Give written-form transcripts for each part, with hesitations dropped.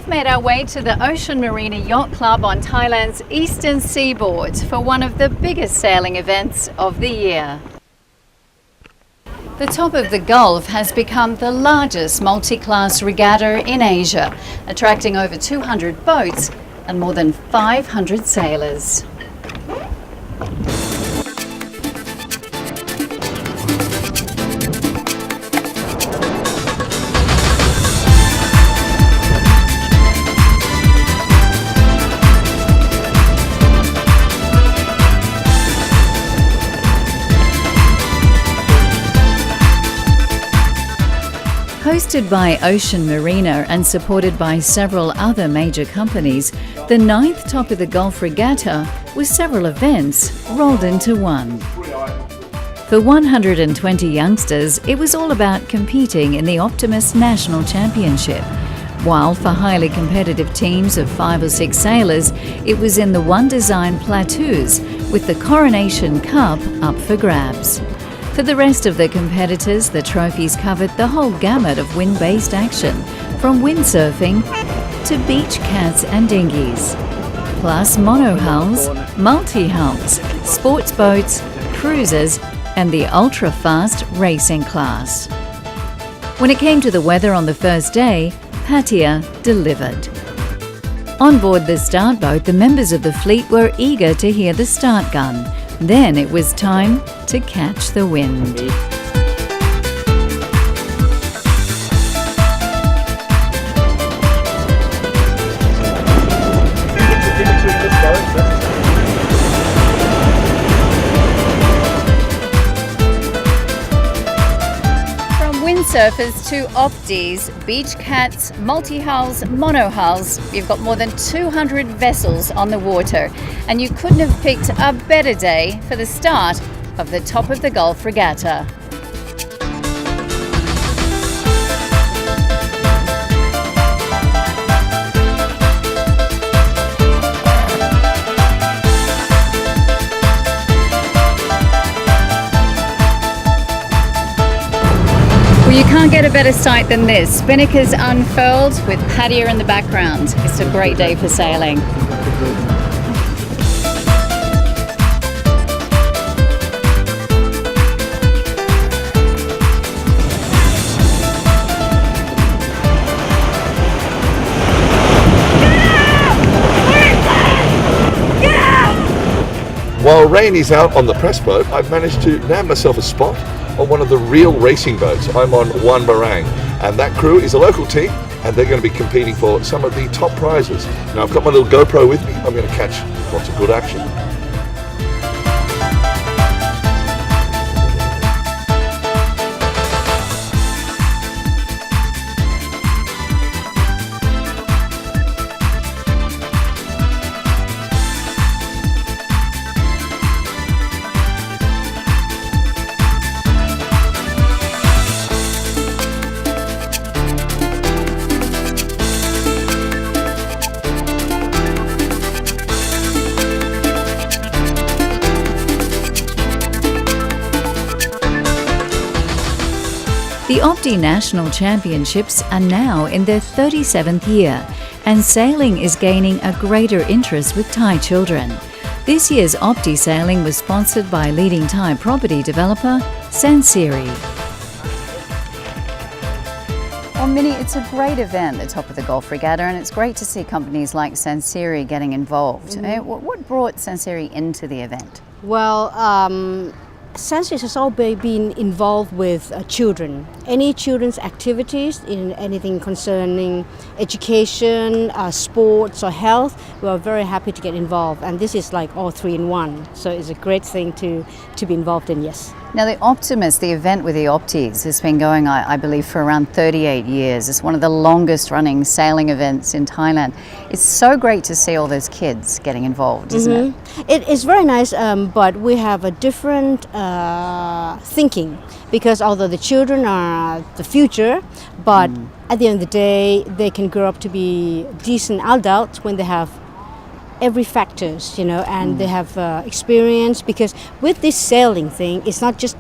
we've made our way to the Ocean Marina Yacht Club on Thailand's eastern seaboard for one of the biggest sailing events of the year. The top of the Gulf has become the largest multi-class regatta in Asia, attracting over 200 boats and more than 500 sailors. Hosted by Ocean Marina and supported by several other major companies, the 9th Top of the Gulf Regatta, with several events rolled into one. For 120 youngsters, it was all about competing in the Optimist National Championship, while for highly competitive teams of 5 or 6 sailors, it was in the One-Design Platus, with the Coronation Cup up for grabs. For the rest of the competitors, the trophies covered the whole gamut of wind-based action, from windsurfing to beach cats and dinghies, plus monohulls, multi-hulls, sports boats, cruisers, and the ultra-fast racing class. When it came to the weather on the first day, Pattaya delivered. On board the start boat, the members of the fleet were eager to hear the start gun. Then it was time to catch the wind. From windsurfers to opties, beach cats, multi-hulls, monohulls, you've got more than 200 vessels on the water, and you couldn't have picked a better day for the start of the Top of the Gulf Regatta. Well, you can't get a better sight than this. Spinnakers unfurled with Pattaya in the background. It's a great day for sailing. While rain is out on the press boat, I've managed to nab myself a spot on one of the real racing boats. I'm on One Barang, and that crew is a local team, and they're going to be competing for some of the top prizes. Now I've got my little GoPro with me. I'm going to catch lots of good action. The Optimist National Championships are now in their 37th year, and sailing is gaining a greater interest with Thai children. This year's Opti Sailing was sponsored by leading Thai property developer Sansiri. Well, Minnie, it's a great event, the Top of the Gulf Regatta, and it's great to see companies like Sansiri getting involved. What brought Sansiri into the event? Well, Sansiri has always been involved with children. Any children's activities in anything concerning education, sports or health, we are very happy to get involved. And this is like all 3 in 1. So it's a great thing to be involved in, yes. Now the Optimist, the event with the Opties, has been going, I believe, for around 38 years. It's one of the longest running sailing events in Thailand. It's so great to see all those kids getting involved, isn't it? It is very nice, but we have a different thinking, because although the children are the future, but at the end of the day, they can grow up to be decent adults when they have every factors, and they have experience, because with this sailing thing, it's not just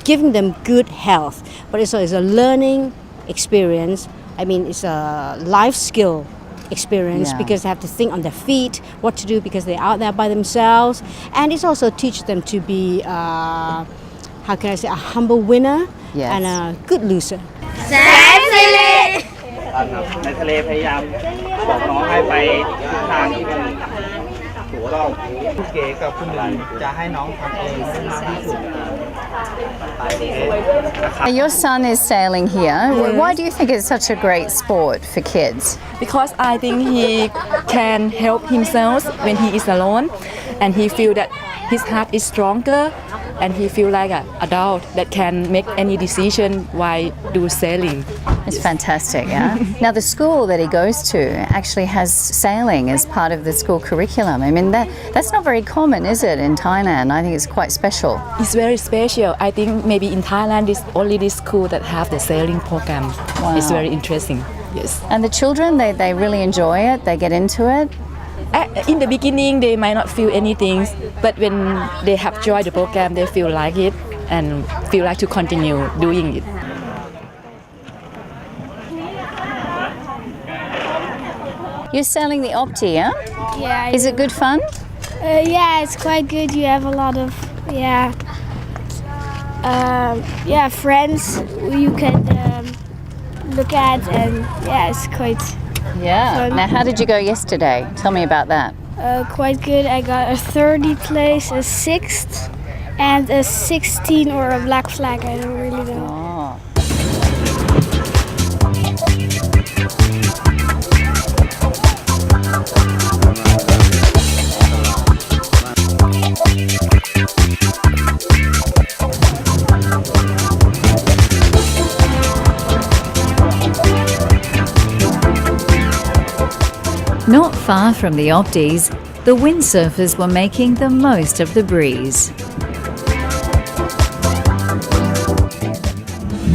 giving them good health, but it's a learning experience. I mean, it's a life skill experience Yeah. because they have to think on their feet, what to do because they're out there by themselves. And it's also teach them to be, how can I say, a humble winner Yes. and a good loser. ในทะเลพยายามบอกน้องให้ไปทางที่เป็นถูกต้องคุณเก๋กับคุณหนึ่งจะให้น้องทำเองให้มากที่สุด Your son is sailing here. Why do you think it's such a great sport for kids? Because I think he can help himself when he is alone, and he feel that his heart is stronger, and he feel like an adult that can make any decision while do sailing. It's fantastic, yeah? Now, the school that he goes to actually has sailing as part of the school curriculum. I mean, that's not very common, is it, in Thailand? I think it's quite special. It's very special. I think maybe in Thailand it's only this school that have the sailing program. Wow. It's very interesting. Yes. And the children, they really enjoy it, they get into it. In the beginning, they might not feel anything, but when they have joined the program, they feel like it and feel like to continue doing it. You're sailing the Opti, yeah? Yeah. Is it good fun? Yeah, it's quite good. You have a lot of friends you can look at, and it's quite Yeah. Fun. Now, how did you go yesterday? Tell me about that. quite good. I got a 30th place, a 6th, and a 16 or a black flag. I don't really know. Oh. Not far from the Optis, the windsurfers were making the most of the breeze.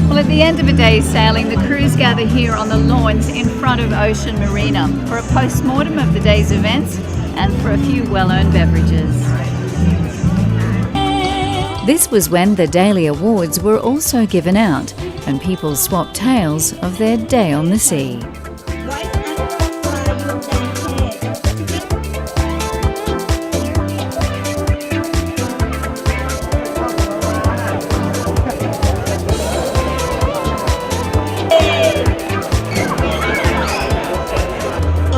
Well, at the end of a day's sailing, the crews gather here on the lawns in front of Ocean Marina for a post-mortem of the day's events and for a few well-earned beverages. This was when the daily awards were also given out and people swapped tales of their day on the sea.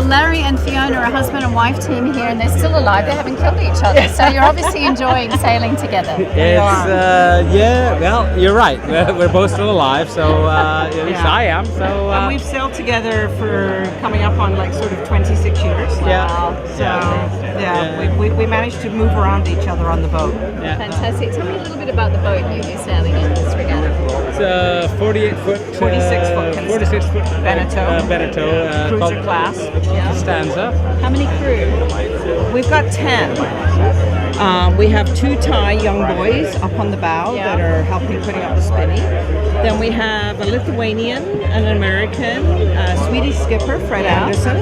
Larry and Fiona are a husband and wife team here, and they're still alive. They haven't killed each other, so you're obviously enjoying sailing together. Well, you're right. We're both still alive, so at least I am. So and we've sailed together for coming up on like sort of 26 years. Yeah. We managed to move around each other on the boat. Yeah. Fantastic. Tell me a little bit about the boat you're sailing in this regatta. It's a 48 foot, 46 foot Beneteau, cruiser called class. Stanza. How many crew? We've got 10. We have 2 Thai young boys up on the bow that are helping putting up the spinny. Then we have a Lithuanian, an American, a Swedish skipper, Fred Anderson.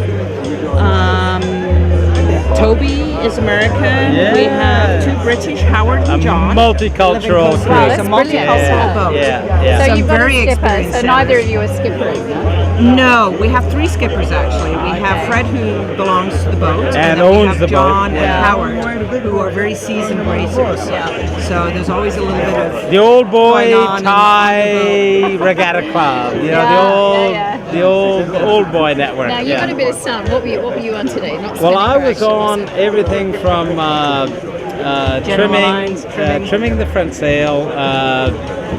Toby is American. Yeah. We have 2 British, Howard and John. Multicultural Living crew. It's a multicultural boat. Yeah. So Some you've got very a skipper, experienced so neither of you are skippers. No, we have 3 skippers actually. We have Fred, who belongs to the boat, And then we owns have the boat. John Yeah. and Howard, who are very seasoned racers. So there's always a little bit of The old boy going on Thai regatta club. You know, the old boy network. Now, you've got a bit of sun. What were you on today? Not Well, spinning I was direction, on everything from trimming the front sail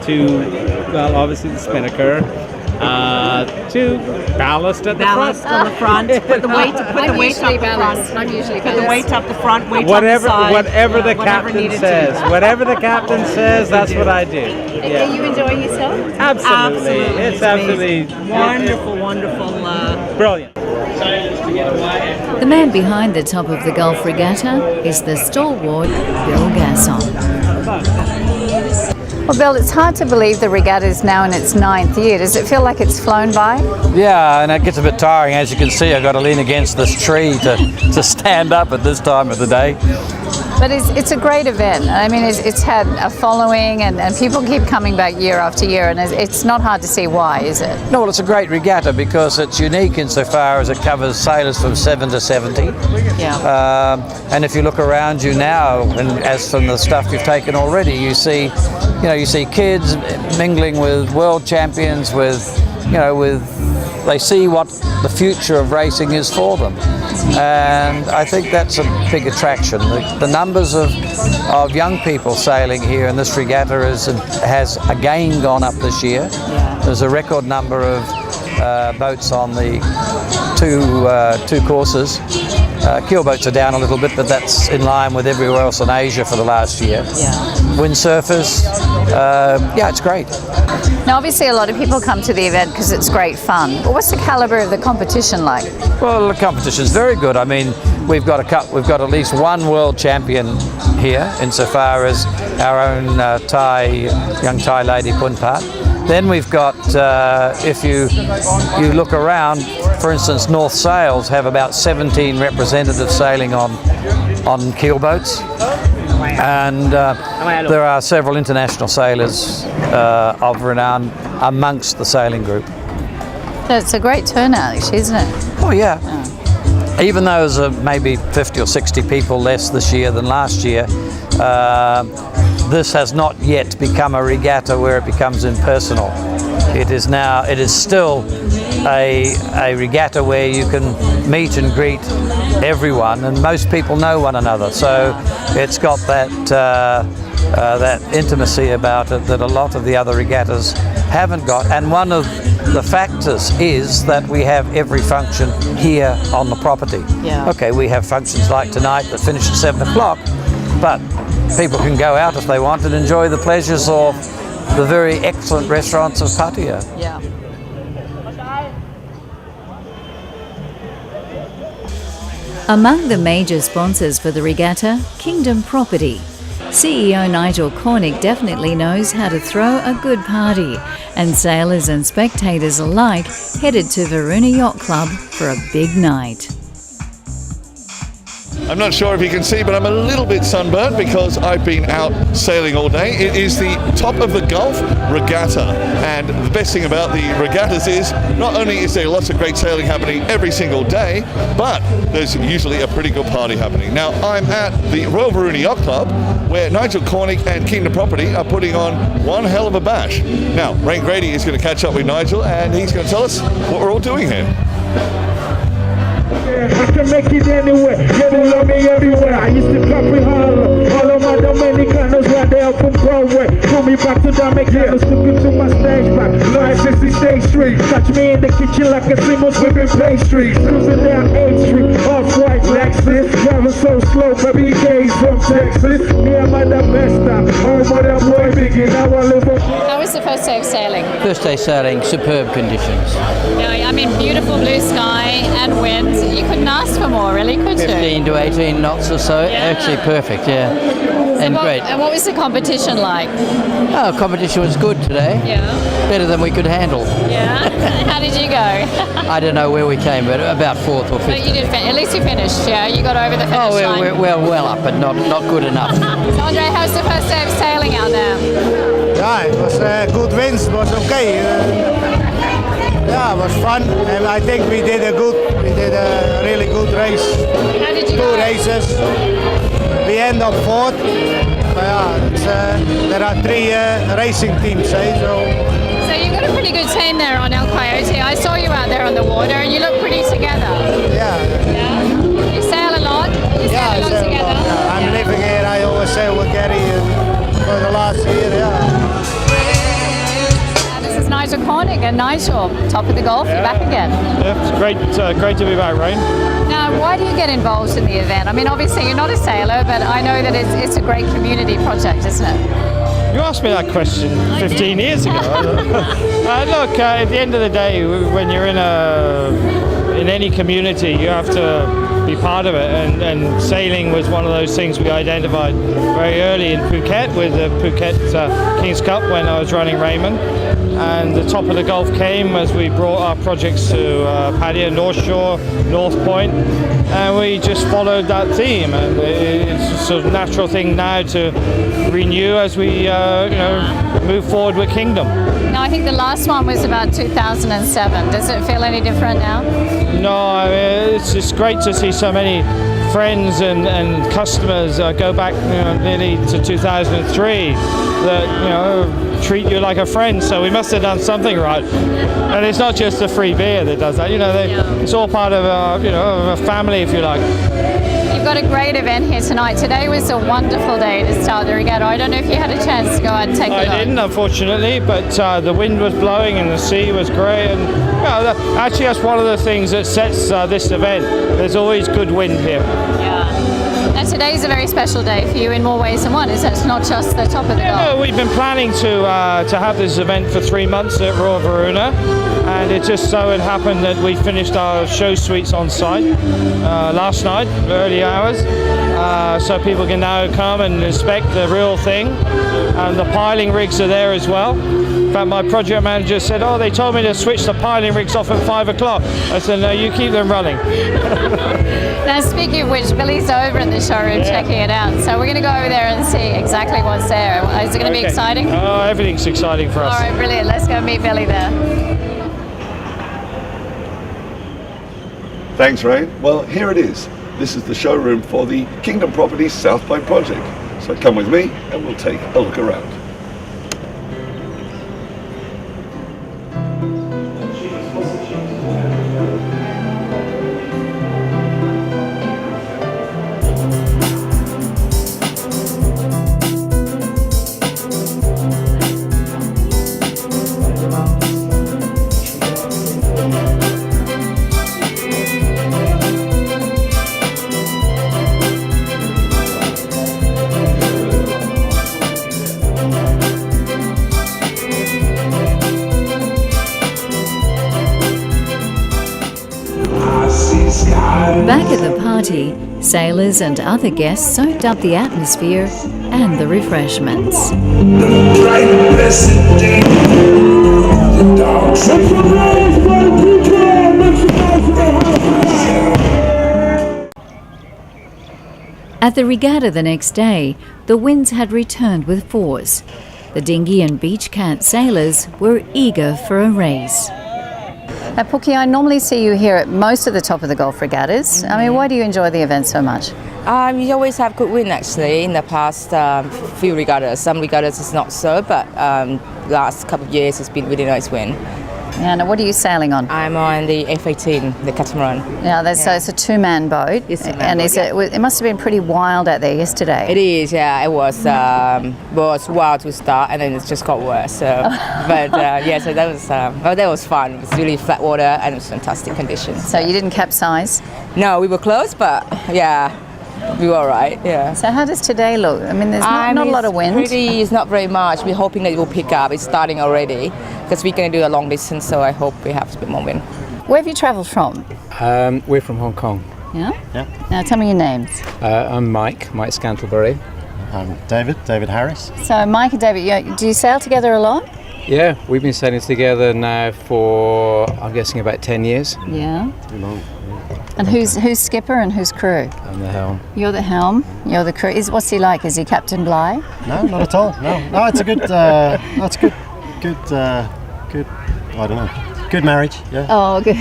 to, well, obviously the spinnaker, to ballast at the ballast front. on the front. Put the weight up I'm the usually front. balanced. I'm usually Put the balanced. weight up the front, weight Whatever, up the side. whatever the whatever captain needed says, to. whatever the captain says, that's what I do. Are Yeah, you enjoying yourself? absolutely. It's absolutely wonderful. brilliant. The man behind the top of the Gulf Regatta is the stalwart Bill Gasson. Well, Bill, it's hard to believe the regatta is now in its 9th year. Does it feel like it's flown by? Yeah, and it gets a bit tiring. As you can see, I've got to lean against this tree to stand up at this time of the day. But it's a great event. I mean, it's had a following, and people keep coming back year after year, and it's not hard to see why, is it? No, well, it's a great regatta because it's unique insofar as it covers sailors from 7 to 70. Yeah. And if you look around you now, and as from the stuff you've taken already, you see kids mingling with world champions, they see what the future of racing is for them. And I think that's a big attraction. The numbers of young people sailing here in this regatta has again gone up this year. Yeah. There's a record number of boats on the two courses. Keel boats are down a little bit, but that's in line with everywhere else in Asia for the last year. Yeah. Windsurfers, it's great. Now, obviously, a lot of people come to the event because it's great fun. But what's the calibre of the competition like? Well, the competition's very good. I mean, we've got at least one world champion here, insofar as our own young Thai lady Punpat. Then we've got, if you look around, for instance, North Sails have about 17 representatives sailing on keel boats. And there are several international sailors of renown amongst the sailing group. So it's a great turnout, actually, isn't it? Oh, yeah. Oh. Even though there's maybe 50 or 60 people less this year than last year, this has not yet become a regatta where it becomes impersonal. It is still a regatta where you can meet and greet everyone, and most people know one another. So it's got that intimacy about it that a lot of the other regattas haven't got. And one of the factors is that we have every function here on the property. Yeah. Okay, we have functions like tonight that finish at 7 o'clock, but people can go out if they want and enjoy the pleasures of the very excellent restaurants of Pattaya. Yeah. Among the major sponsors for the regatta, Kingdom Property. CEO Nigel Cornick definitely knows how to throw a good party, and sailors and spectators alike headed to Varuna Yacht Club for a big night. I'm not sure if you can see, but I'm a little bit sunburned because I've been out sailing all day. It is the top of the Gulf Regatta, and the best thing about the regattas is not only is there lots of great sailing happening every single day, but there's usually a pretty good party happening. Now, I'm at the Royal Varuna Yacht Club, where Nigel Cornick and Kingdom Property are putting on one hell of a bash. Now, Rain Grady is going to catch up with Nigel, and he's going to tell us what we're all doing here. I can make it anywhere, yeah, they love me everywhere. I used to club with Harlem, all of my Dominicanos right there up on Broadway. Pull me back to Dominicanos, took me to my stage back, 960 State Street. Catch me in the kitchen like a Seymour's whipping pastries. Cruising down 8th Street, off-white Lexus. Driving so slow, baby days from Texas. Me and my the best time, home of that boy Biggie, now I live on. How was the first day of sailing? First day sailing, superb conditions. Yeah, I mean, beautiful blue sky and wind. You couldn't ask for more, really, could you? 15 to 18 knots or so. Yeah. Actually perfect, yeah. And great. And what was the competition like? Oh, competition was good today. Yeah. Better than we could handle. Yeah. How did you go? I don't know where we came, but about 4th or 5th. But you did. At least you finished. Yeah, you got over the finish line. We're well up, but not good enough. So Andre, how's the first day of sailing out there? Yeah, it was good winds. It was okay. Yeah, it was fun, and I think we did a really good race. How did you go? 2 races. We end up 4th. But yeah, there are 3 racing teams, so you've got a pretty good team there on El Coyote. I saw you out there on the water, and you look pretty together. Yeah. Yeah. You sail a lot. You sail a lot together. Yeah. I'm living here. I always sail with Gary for the last year. Yeah. This is Nigel Cornick, and Nigel, top of the Gulf, you're back again. Yeah, it's great to be back, Rain. Now, why do you get involved in the event? I mean, obviously you're not a sailor, but I know that it's a great community project, isn't it? You asked me that question 15 years ago. Look, at the end of the day, when you're in any community, you have to be part of it. And sailing was one of those things we identified very early in Phuket with the Phuket King's Cup when I was running Raymond. And the top of the Gulf came as we brought our projects to Pattaya, North Shore, North Point, and we just followed that theme. And it's a sort of natural thing now to renew as we move forward with Kingdom. No, I think the last one was about 2007. Does it feel any different now? No, I mean, it's just great to see so many friends and customers go back nearly to 2003 that treat you like a friend, so we must have done something right. And it's not just the free beer that does that, it's all part of a family, if you like. You've got a great event here tonight. Today was a wonderful day to start the regatta. I don't know if you had a chance to go out and take a look. I didn't, unfortunately, but the wind was blowing and the sea was great. And actually, that's one of the things that sets this event. There's always good wind here. Yeah. And today's a very special day for you in more ways than one. Is it's not just the top of the Gulf? No, we've been planning to have this event for 3 months at Royal Varuna, and it just so had happened that we finished our show suites on site last night, early hours, so people can now come and inspect the real thing. And the piling rigs are there as well. In fact, my project manager said, they told me to switch the piling rigs off at 5 o'clock. I said, no, you keep them running. Now, speaking of which, Billy's over in the showroom checking it out. So we're going to go over there and see exactly what's there. Is it going to be exciting? Oh, everything's exciting for us. All right, brilliant. Let's go meet Billy there. Thanks, Ray. Well, here it is. This is the showroom for the Kingdom Properties South Point project. So come with me and we'll take a look around. Back at the party, sailors and other guests soaked up the atmosphere and the refreshments. At the regatta the next day, the winds had returned with force. The dinghy and beach cat sailors were eager for a race. Pookie, I normally see you here at most of the top of the Gulf regattas. I mean, why do you enjoy the event so much? We always have good wind actually in the past few regattas. Some regattas is not so, but last couple of years it's been really nice wind. Yeah, now what are you sailing on? I'm on the F-18, the catamaran. Yeah, so it's a two-man boat. And it must have been pretty wild out there yesterday. It is, yeah. It was wild to start, and then it just got worse. So, but so that was fun. It was really flat water, and it was fantastic conditions. So you didn't capsize? No, we were close, but yeah. We were all right, yeah. So how does today look? I mean, there's not a lot of wind. It's not very much. We're hoping that it will pick up. It's starting already because we're going to do a long distance, so I hope we have a bit more wind. Where have you travelled from? We're from Hong Kong. Yeah? Now tell me your names. I'm Mike Scantlebury. I'm David Harris. So Mike and David, do you sail together a lot? Yeah, we've been sailing together now for, I'm guessing, about 10 years. Yeah. Too long. And who's skipper and who's crew? I'm the helm. You're the helm. You're the crew. What's he like? Is he Captain Bligh? No, not at all. No, it's a good. That's good. I don't know. Good marriage. Yeah. Oh, good.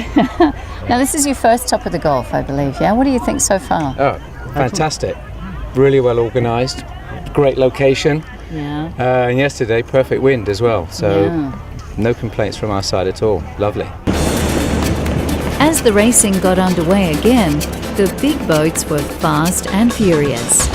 Now this is your first top of the Gulf, I believe. Yeah. What do you think so far? Oh, fantastic! Really well organised. Great location. Yeah. And yesterday, perfect wind as well. So no complaints from our side at all. Lovely. As the racing got underway again, the big boats were fast and furious.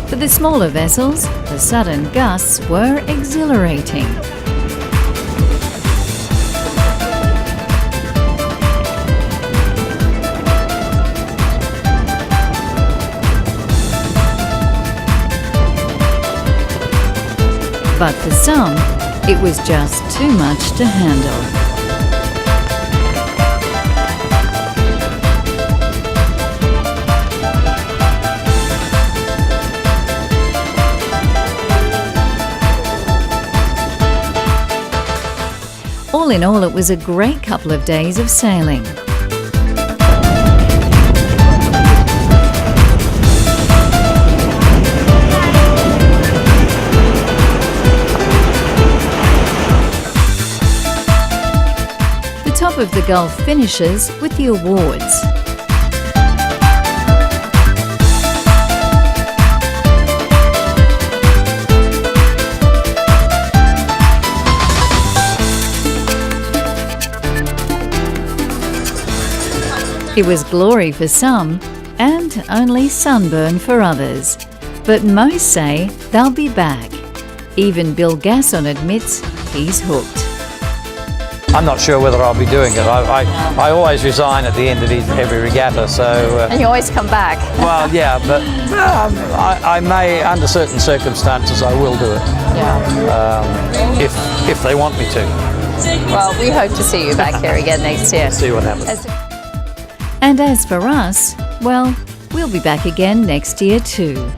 For the smaller vessels, the sudden gusts were exhilarating. But for some, it was just too much to handle. All in all, it was a great couple of days of sailing. The top of the Gulf finishes with the awards. It was glory for some and only sunburn for others. But most say they'll be back. Even Bill Gasson admits he's hooked. I'm not sure whether I'll be doing it. I always resign at the end of every regatta, so... and you always come back. Well, yeah, but I may, under certain circumstances, I will do it. Yeah. If they want me to. Well, we hope to see you back here again next year. See what happens. And as for us, well, we'll be back again next year too.